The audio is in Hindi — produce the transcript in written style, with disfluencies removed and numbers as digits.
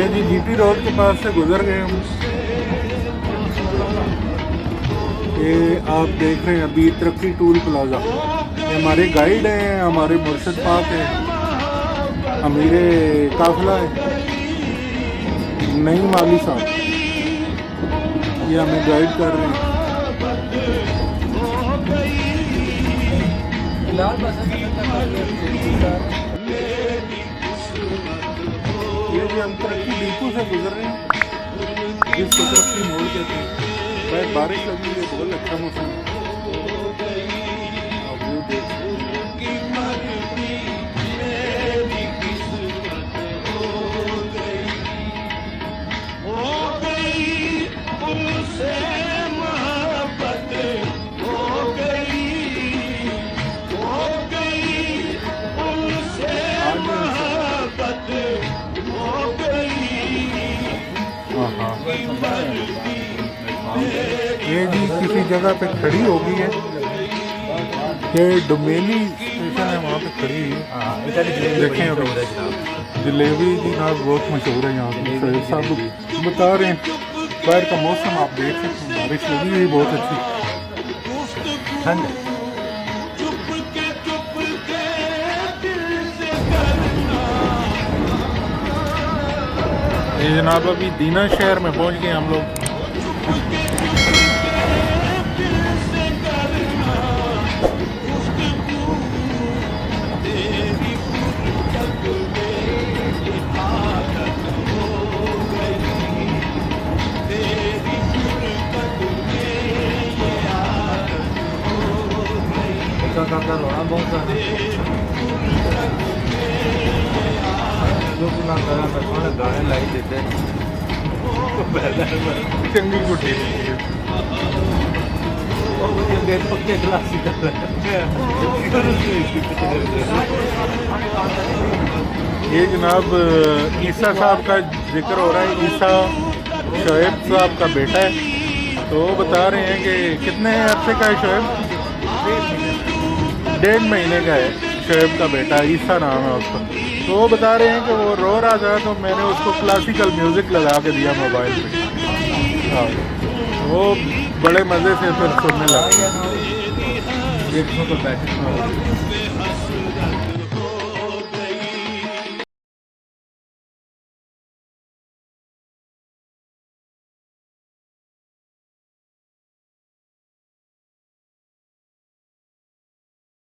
ये जी जीटी रोड के पास से गुजर गए हम। ये आप देख रहे हैं अभी तरक्की टूल प्लाजा। ये हमारे गाइड हैं, हमारे मुर्शद पाक हैं, अमीरे काफिला है नईम वाली साहब, ये हमें गाइड कर रहे हैं। ये भी हम तरक्की डिपो से गुजर रहे हैं, जिसको तरक्की मोड़ कहते हैं। भाई बारिश लगी है, बहुत अच्छा मौसम है। आप व्यू देख सकते हैं। ये जी किसी जगह पे खड़ी हो गई है, ये डुमेली स्टेशन है, वहाँ पे खड़ी है। देखें अभी जलेबी जी ना बहुत मशहूर है यहाँ की। शोएब साहब बता रहे हैं बाहर का मौसम आप देख सकते हैं, बारिश लगी हुई बहुत अच्छी ठंड। ये जनाब अभी दीना शहर में पहुँच गए हम लोग। रोना बहुत गाने लाई देते चंगी गुटी पक्के क्लासिकल ये जनाब ईसा साहब का जिक्र हो रहा है। ईसा शोएब साहब का बेटा है, तो वो बता रहे हैं कि कितने अरसे का है शोएब? 1.5 महीने का है शोएब का बेटा, ईसा नाम है उसका। तो वो बता रहे हैं कि वो रो रहा था, तो मैंने उसको क्लासिकल म्यूज़िक लगा के दिया मोबाइल पे। हाँ, वो बड़े मज़े से फिर सुनने लगा।